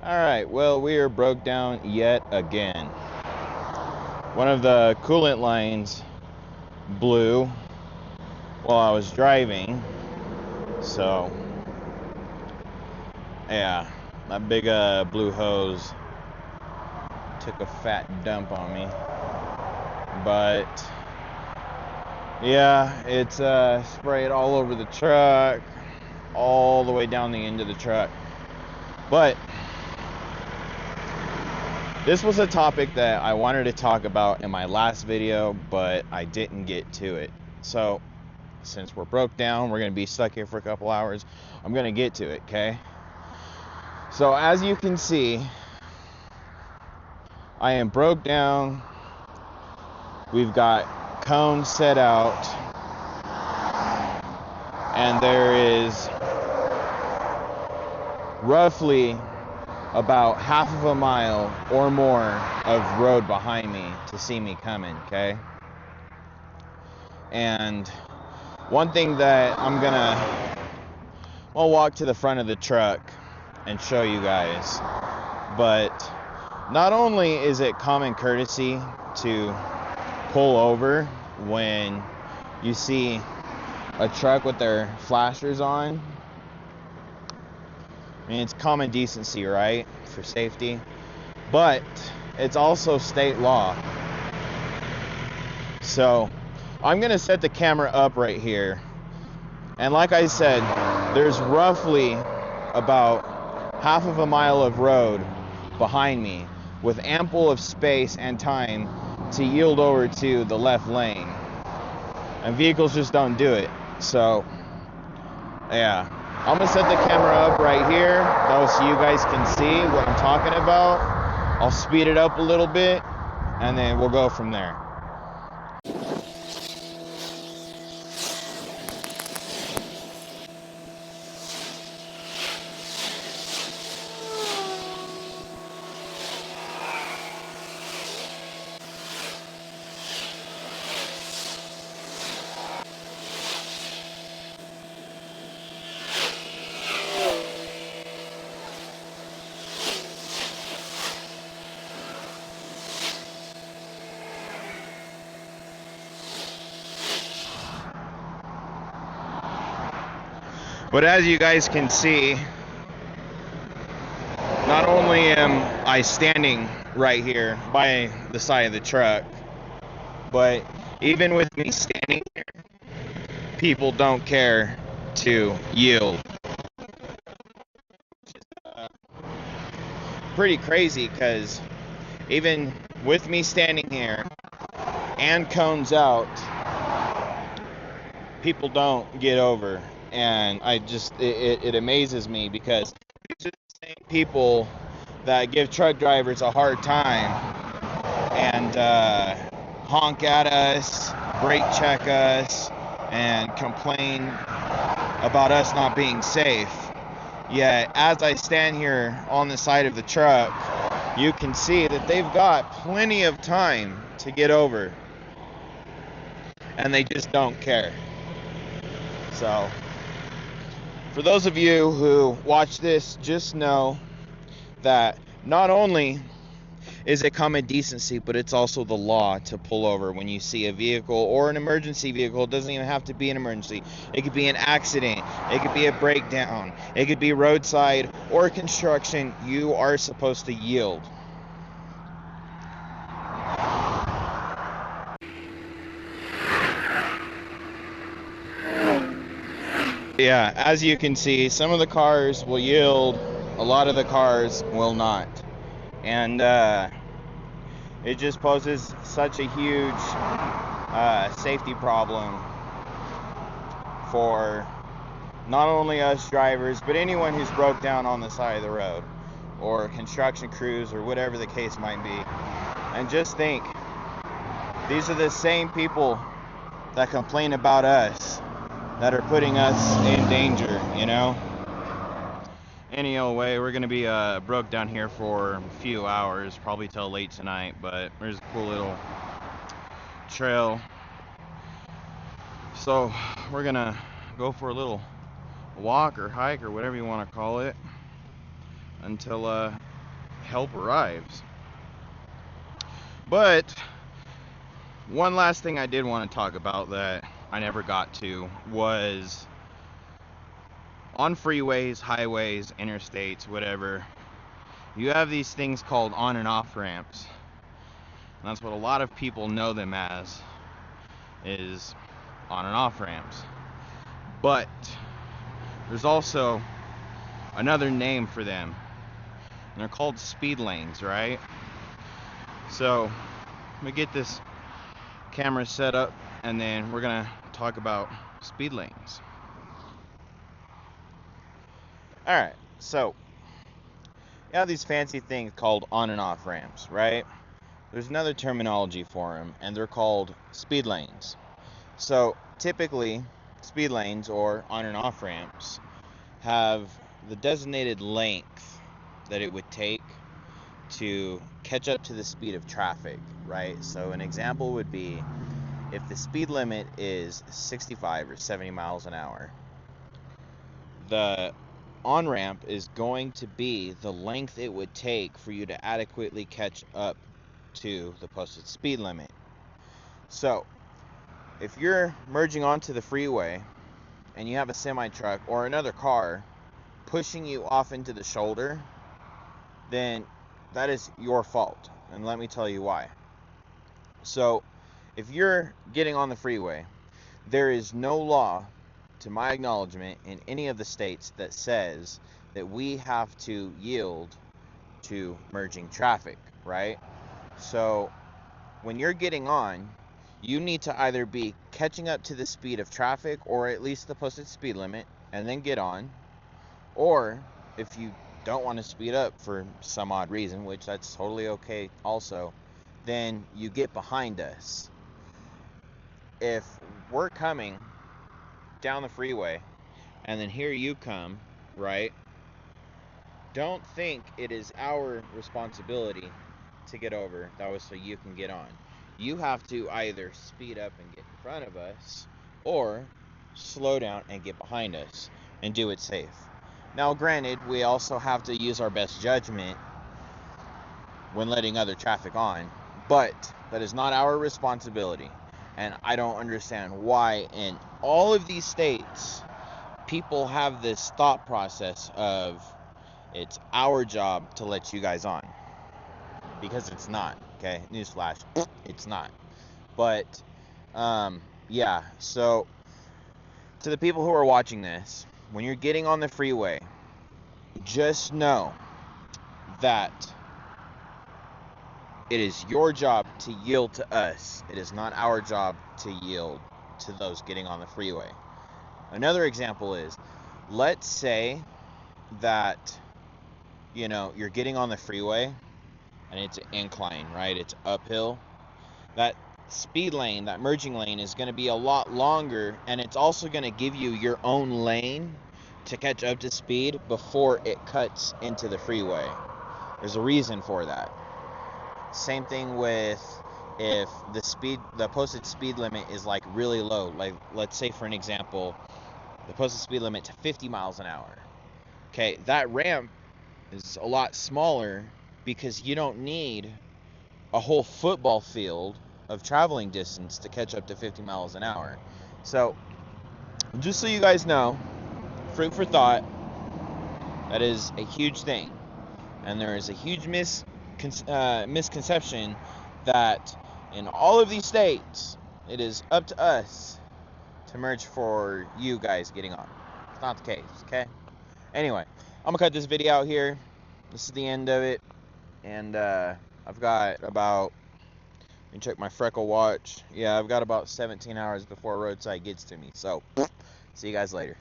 Alright, well, we are broke down yet again. One of the coolant lines blew while I was driving. So, yeah, that big blue hose took a fat dump on me. But, yeah, it's sprayed all over the truck, all the way down the end of the truck. But this was a topic that I wanted to talk about in my last video, but I didn't get to it. So, since we're broke down, we're going to be stuck here for a couple hours. I'm going to get to it, okay? So, as you can see, I am broke down. We've got cones set out, and there is roughly about half of a mile or more of road behind me to see me coming, okay? And one thing that I'll walk to the front of the truck and show you guys, but not only is it common courtesy to pull over when you see a truck with their flashers on. I mean, it's common decency, right? For safety. But it's also state law. So I'm going to set the camera up right here. And like I said, there's roughly about half of a mile of road behind me with ample of space and time to yield over to the left lane. And vehicles just don't do it. So, yeah. I'm going to set the camera up right here so you guys can see what I'm talking about. I'll speed it up a little bit, and then we'll go from there. But as you guys can see, not only am I standing right here by the side of the truck, but even with me standing here, people don't care to yield. Pretty crazy, because even with me standing here and cones out, people don't get over. And it amazes me, because these are the same people that give truck drivers a hard time and honk at us, brake check us, and complain about us not being safe. Yet, as I stand here on the side of the truck, you can see that they've got plenty of time to get over, and they just don't care. So, for those of you who watch this, just know that not only is it common decency, but it's also the law to pull over when you see a vehicle or an emergency vehicle. It doesn't even have to be an emergency. It could be an accident. It could be a breakdown. It could be roadside or construction. You are supposed to yield. Yeah, as you can see, some of the cars will yield, a lot of the cars will not. And it just poses such a huge safety problem for not only us drivers, but anyone who's broke down on the side of the road, or construction crews, or whatever the case might be. And just think, these are the same people that complain about us that are putting us in danger, you know? Any old way, we're gonna be broke down here for a few hours, probably till late tonight, but there's a cool little trail. So we're gonna go for a little walk or hike or whatever you want to call it until help arrives. But one last thing I did want to talk about that I never got to was on freeways, highways, interstates, whatever, you have these things called on and off ramps. And that's what a lot of people know them as, is on and off ramps. But there's also another name for them, and they're called speed lanes, right? So let me get this camera set up, and then we're gonna talk about speed lanes. Alright, so you have these fancy things called on and off ramps, right? There's another terminology for them, and they're called speed lanes. So typically, speed lanes or on and off ramps have the designated length that it would take to catch up to the speed of traffic, right? So an example would be if the speed limit is 65 or 70 miles an hour, the on-ramp is going to be the length it would take for you to adequately catch up to the posted speed limit. So if you're merging onto the freeway and you have a semi-truck or another car pushing you off into the shoulder, then that is your fault, and let me tell you why. So if you're getting on the freeway, there is no law, to my acknowledgement, in any of the states that says that we have to yield to merging traffic, right? So when you're getting on, you need to either be catching up to the speed of traffic, or at least the posted speed limit, and then get on. Or if you don't want to speed up for some odd reason, which that's totally okay also, then you get behind us. If we're coming down the freeway and then here you come, right? Don't think it is our responsibility to get over. That was so you can get on. You have to either speed up and get in front of us, or slow down and get behind us and do it safe. Now granted, we also have to use our best judgment when letting other traffic on, but that is not our responsibility. And I don't understand why in all of these states people have this thought process of it's our job to let you guys on, because it's not. Okay, newsflash, it's not. But yeah, so to the people who are watching this, when you're getting on the freeway, just know that it is your job to yield to us. It is not our job to yield to those getting on the freeway. Another example is, let's say that, you know, you're getting on the freeway and it's an incline, right? It's uphill. That speed lane, that merging lane, is going to be a lot longer, and it's also going to give you your own lane to catch up to speed before it cuts into the freeway. There's a reason for that. Same thing with if the posted speed limit is like really low. Like, let's say for an example, the posted speed limit to 50 miles an hour. Okay, that ramp is a lot smaller because you don't need a whole football field of traveling distance to catch up to 50 miles an hour. So just so you guys know, fruit for thought, that is a huge thing. And there is a huge misconception that in all of these states, it is up to us to merge for you guys getting on. It's not the case, okay? Anyway, I'm gonna cut this video out here. This is the end of it. And I've got about, let me check my freckle watch. Yeah, I've got about 17 hours before roadside gets to me. So, see you guys later.